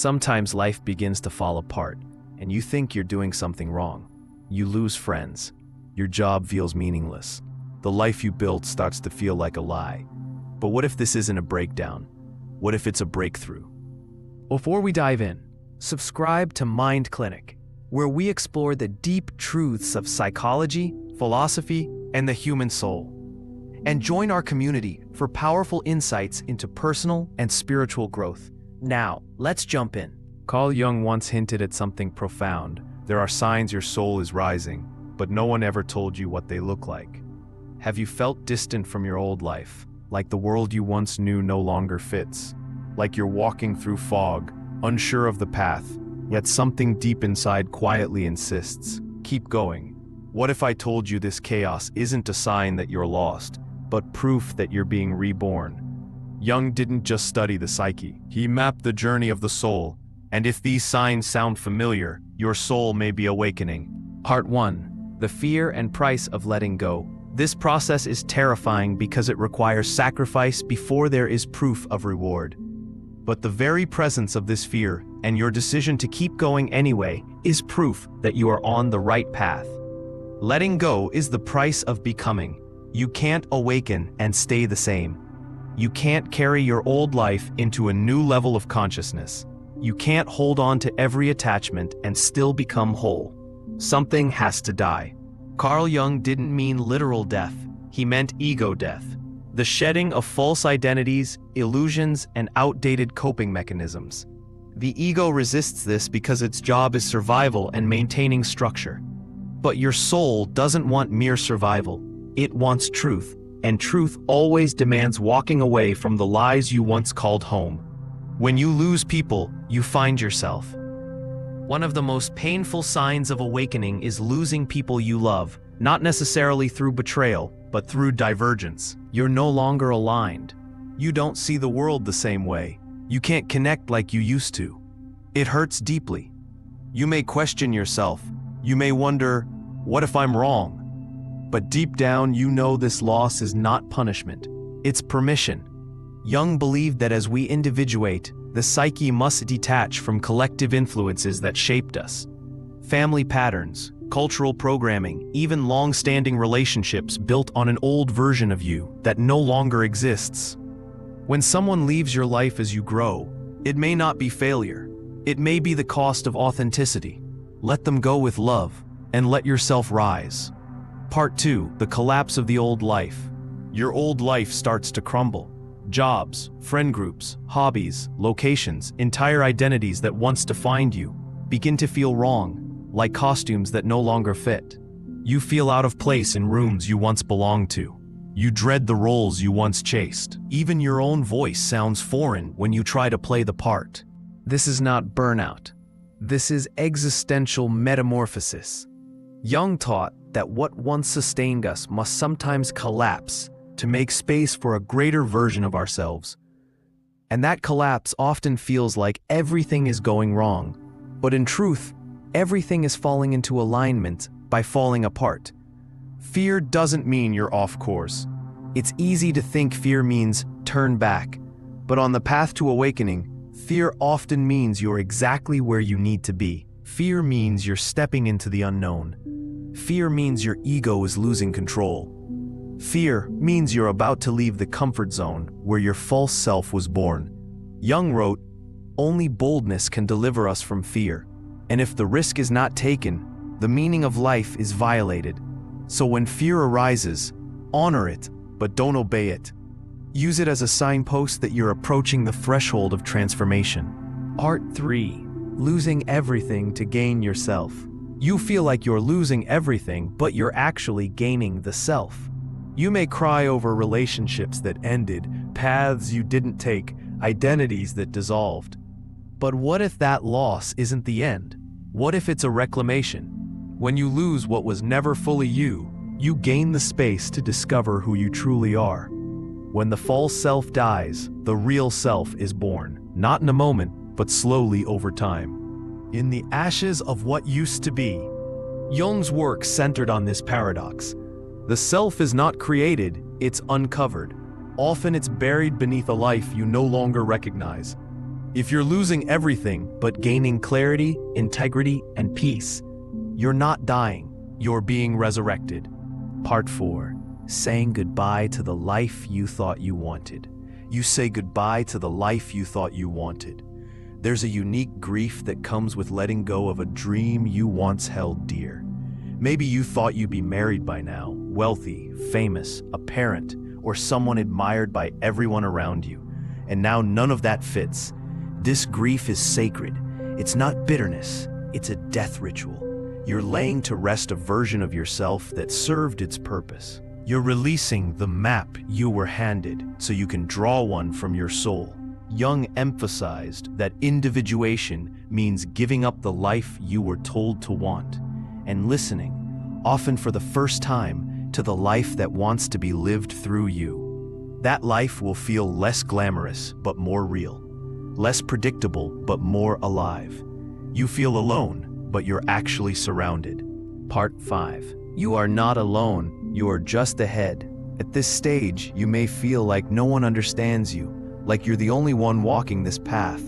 Sometimes life begins to fall apart, and you think you're doing something wrong. You lose friends. Your job feels meaningless. The life you built starts to feel like a lie. But what if this isn't a breakdown? What if it's a breakthrough? Before we dive in, subscribe to Mind Clinic, where we explore the deep truths of psychology, philosophy, and the human soul. And join our community for powerful insights into personal and spiritual growth. Now, let's jump in. Carl Jung once hinted at something profound. There are signs your soul is rising, but no one ever told you what they look like. Have you felt distant from your old life, like the world you once knew no longer fits? Like you're walking through fog, unsure of the path, yet something deep inside quietly insists, keep going. What if I told you this chaos isn't a sign that you're lost, but proof that you're being reborn? Jung didn't just study the psyche, he mapped the journey of the soul, and if these signs sound familiar, your soul may be awakening. Part 1. The fear and price of letting go. This process is terrifying because it requires sacrifice before there is proof of reward. But the very presence of this fear, and your decision to keep going anyway, is proof that you are on the right path. Letting go is the price of becoming. You can't awaken and stay the same. You can't carry your old life into a new level of consciousness. You can't hold on to every attachment and still become whole. Something has to die. Carl Jung didn't mean literal death. He meant ego death. The shedding of false identities, illusions, and outdated coping mechanisms. The ego resists this because its job is survival and maintaining structure. But your soul doesn't want mere survival. It wants truth, and truth always demands walking away from the lies you once called home. When you lose people, you find yourself. One of the most painful signs of awakening is losing people you love, not necessarily through betrayal, but through divergence. You're no longer aligned. You don't see the world the same way. You can't connect like you used to. It hurts deeply. You may question yourself. You may wonder, what if I'm wrong? But deep down, you know this loss is not punishment. It's permission. Jung believed that as we individuate, the psyche must detach from collective influences that shaped us. Family patterns, cultural programming, even long-standing relationships built on an old version of you that no longer exists. When someone leaves your life as you grow, it may not be failure. It may be the cost of authenticity. Let them go with love, and let yourself rise. Part 2. The collapse of the old life. Your old life starts to crumble. Jobs, friend groups, hobbies, locations, entire identities that once defined you begin to feel wrong, like costumes that no longer fit. You feel out of place in rooms you once belonged to. You dread the roles you once chased. Even your own voice sounds foreign when you try to play the part. This is not burnout. This is existential metamorphosis. Jung taught that what once sustained us must sometimes collapse to make space for a greater version of ourselves. And that collapse often feels like everything is going wrong. But in truth, everything is falling into alignment by falling apart. Fear doesn't mean you're off course. It's easy to think fear means turn back. But on the path to awakening, fear often means you're exactly where you need to be. Fear means you're stepping into the unknown. Fear means your ego is losing control. Fear means you're about to leave the comfort zone where your false self was born. Jung wrote, "Only boldness can deliver us from fear, and if the risk is not taken, the meaning of life is violated. So when fear arises, honor it, but don't obey it. Use it as a signpost that you're approaching the threshold of transformation." Part 3. Losing everything to gain yourself. You feel like you're losing everything, but you're actually gaining the self. You may cry over relationships that ended, paths you didn't take, identities that dissolved. But what if that loss isn't the end? What if it's a reclamation? When you lose what was never fully you, you gain the space to discover who you truly are. When the false self dies, the real self is born, not in a moment, but slowly over time. In the ashes of what used to be. Jung's work centered on this paradox. The self is not created, it's uncovered. Often it's buried beneath a life you no longer recognize. If you're losing everything but gaining clarity, integrity, and peace, you're not dying, you're being resurrected. Part 4. Saying goodbye to the life you thought you wanted. You say goodbye to the life you thought you wanted. There's a unique grief that comes with letting go of a dream you once held dear. Maybe you thought you'd be married by now, wealthy, famous, a parent, or someone admired by everyone around you. And now none of that fits. This grief is sacred. It's not bitterness, it's a death ritual. You're laying to rest a version of yourself that served its purpose. You're releasing the map you were handed so you can draw one from your soul. Jung emphasized that individuation means giving up the life you were told to want and listening, often for the first time, to the life that wants to be lived through you. That life will feel less glamorous but more real, less predictable but more alive. You feel alone, but you're actually surrounded. Part 5. You are not alone, you are just ahead. At this stage, you may feel like no one understands you, like you're the only one walking this path,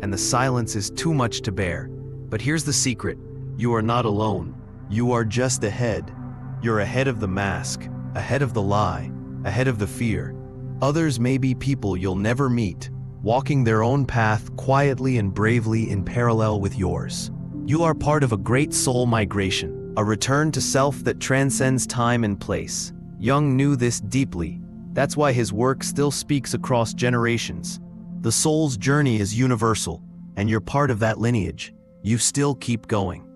and the silence is too much to bear. But here's the secret: you are not alone. You are just ahead. You're ahead of the mask, ahead of the lie, ahead of the fear. Others may be people you'll never meet, walking their own path quietly and bravely in parallel with yours. You are part of a great soul migration, a return to self that transcends time and place. Jung knew this deeply. That's why his work still speaks across generations. The soul's journey is universal, and you're part of that lineage. You still keep going.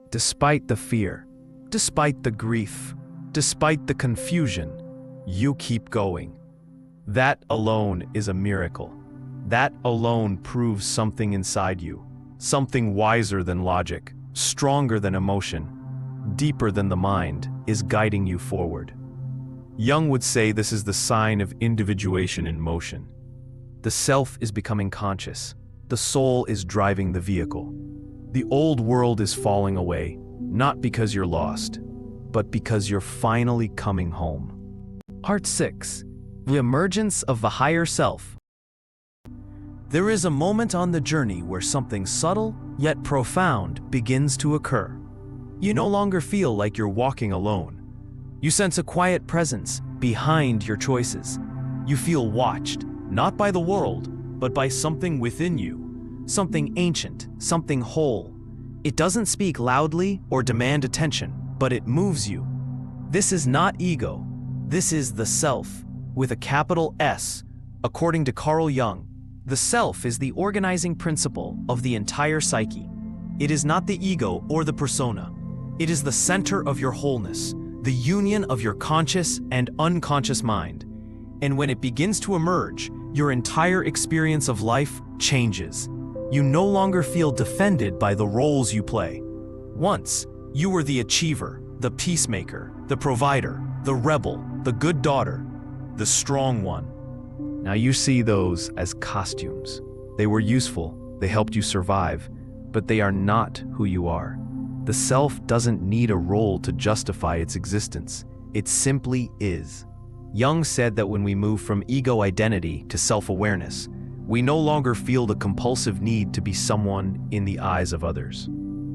Despite the fear, despite the grief, despite the confusion, you keep going. That alone is a miracle. That alone proves something inside you, something wiser than logic, stronger than emotion, deeper than the mind, is guiding you forward. Jung would say this is the sign of individuation in motion. The self is becoming conscious. The soul is driving the vehicle. The old world is falling away, not because you're lost, but because you're finally coming home. Part 6. The emergence of the higher self. There is a moment on the journey where something subtle yet profound begins to occur. You no longer feel like you're walking alone. You sense a quiet presence behind your choices. You feel watched, not by the world, but by something within you, something ancient, something whole. It doesn't speak loudly or demand attention, but it moves you. This is not ego. This is the self, with a capital S. According to Carl Jung, the self is the organizing principle of the entire psyche. It is not the ego or the persona. It is the center of your wholeness, the union of your conscious and unconscious mind. And when it begins to emerge, your entire experience of life changes. You no longer feel defended by the roles you play. Once, you were the achiever, the peacemaker, the provider, the rebel, the good daughter, the strong one. Now you see those as costumes. They were useful, they helped you survive, but they are not who you are. The self doesn't need a role to justify its existence. It simply is. Jung said that when we move from ego identity to self-awareness, we no longer feel the compulsive need to be someone in the eyes of others.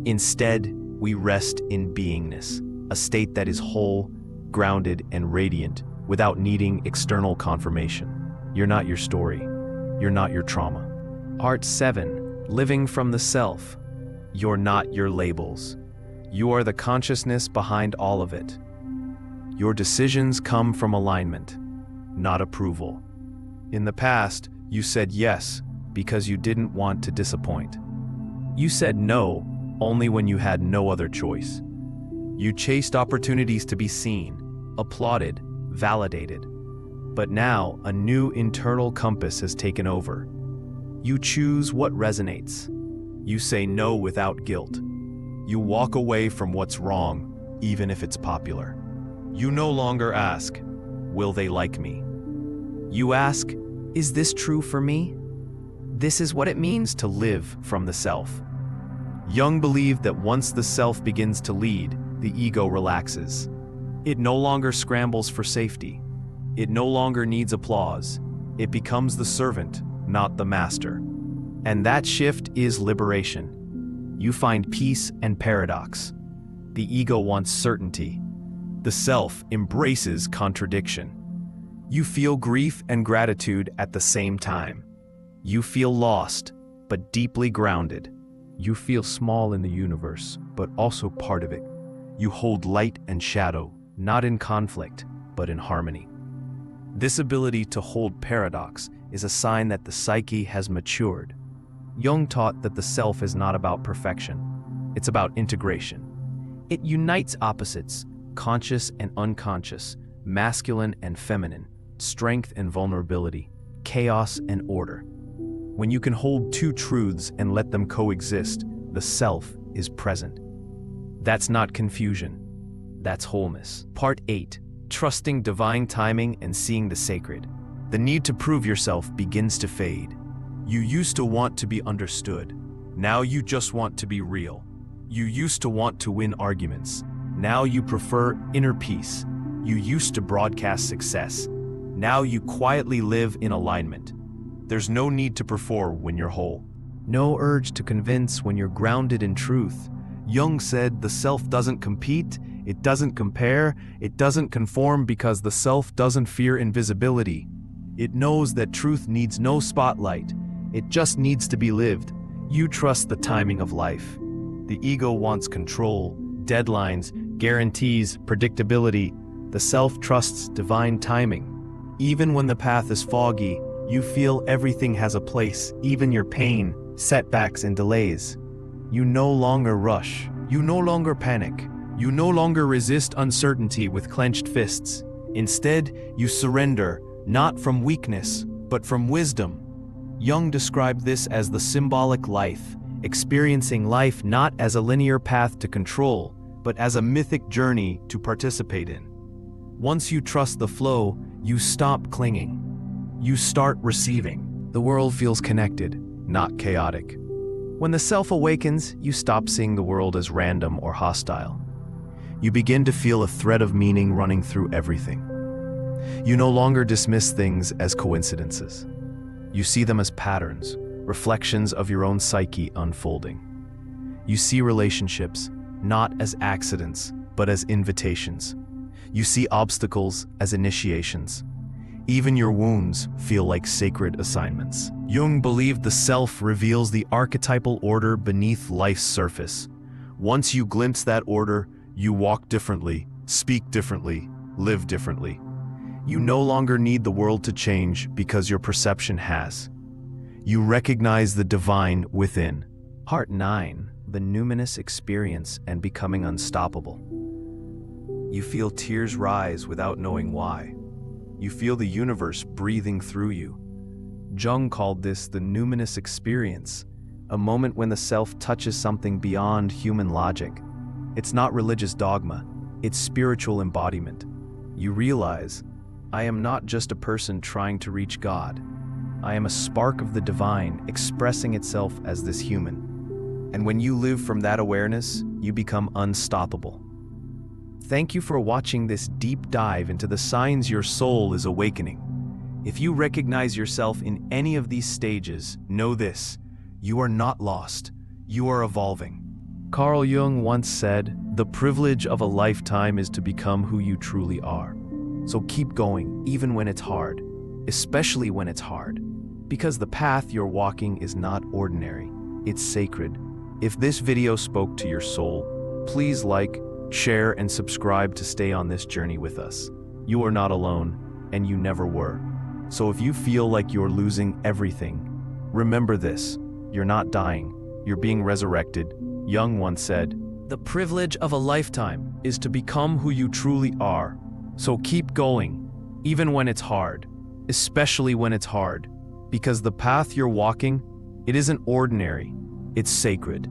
Instead, we rest in beingness, a state that is whole, grounded, and radiant without needing external confirmation. You're not your story. You're not your trauma. Part 7. Living from the self. You're not your labels. You are the consciousness behind all of it. Your decisions come from alignment, not approval. In the past, you said yes because you didn't want to disappoint. You said no only when you had no other choice. You chased opportunities to be seen, applauded, validated. But now, a new internal compass has taken over. You choose what resonates. You say no without guilt. You walk away from what's wrong, even if it's popular. You no longer ask, will they like me? You ask, is this true for me? This is what it means to live from the self. Jung believed that once the self begins to lead, the ego relaxes. It no longer scrambles for safety. It no longer needs applause. It becomes the servant, not the master. And that shift is liberation. You find peace and paradox. The ego wants certainty. The self embraces contradiction. You feel grief and gratitude at the same time. You feel lost, but deeply grounded. You feel small in the universe, but also part of it. You hold light and shadow, not in conflict, but in harmony. This ability to hold paradox is a sign that the psyche has matured. Jung taught that the self is not about perfection. It's about integration. It unites opposites, conscious and unconscious, masculine and feminine, strength and vulnerability, chaos and order. When you can hold two truths and let them coexist, the self is present. That's not confusion. That's wholeness. Part 8. Trusting divine timing and seeing the sacred. The need to prove yourself begins to fade. You used to want to be understood. Now you just want to be real. You used to want to win arguments. Now you prefer inner peace. You used to broadcast success. Now you quietly live in alignment. There's no need to perform when you're whole. No urge to convince when you're grounded in truth. Jung said the self doesn't compete, it doesn't compare, it doesn't conform because the self doesn't fear invisibility. It knows that truth needs no spotlight. It just needs to be lived. You trust the timing of life. The ego wants control, deadlines, guarantees, predictability. The self trusts divine timing. Even when the path is foggy, you feel everything has a place, even your pain, setbacks, and delays. You no longer rush. You no longer panic. You no longer resist uncertainty with clenched fists. Instead, you surrender, not from weakness, but from wisdom. Jung described this as the symbolic life, experiencing life not as a linear path to control, but as a mythic journey to participate in. Once you trust the flow, you stop clinging. You start receiving. The world feels connected, not chaotic. When the self awakens, you stop seeing the world as random or hostile. You begin to feel a thread of meaning running through everything. You no longer dismiss things as coincidences. You see them as patterns, reflections of your own psyche unfolding. You see relationships not as accidents, but as invitations. You see obstacles as initiations. Even your wounds feel like sacred assignments. Jung believed the self reveals the archetypal order beneath life's surface. Once you glimpse that order, you walk differently, speak differently, live differently. You no longer need the world to change because your perception has. You recognize the divine within. Part 9. The numinous experience and becoming unstoppable. You feel tears rise without knowing why. You feel the universe breathing through you. Jung called this the numinous experience, a moment when the self touches something beyond human logic. It's not religious dogma, it's spiritual embodiment. You realize, I am not just a person trying to reach God. I am a spark of the divine expressing itself as this human. And when you live from that awareness, you become unstoppable. Thank you for watching this deep dive into the signs your soul is awakening. If you recognize yourself in any of these stages, know this: you are not lost, you are evolving. Carl Jung once said, "The privilege of a lifetime is to become who you truly are." So keep going, even when it's hard, especially when it's hard, because the path you're walking is not ordinary, it's sacred. If this video spoke to your soul, please like, share, and subscribe to stay on this journey with us. You are not alone, and you never were. So if you feel like you're losing everything, remember this: you're not dying, you're being resurrected. Jung once said, "The privilege of a lifetime is to become who you truly are." So keep going, even when it's hard, especially when it's hard, because the path you're walking, it isn't ordinary, it's sacred.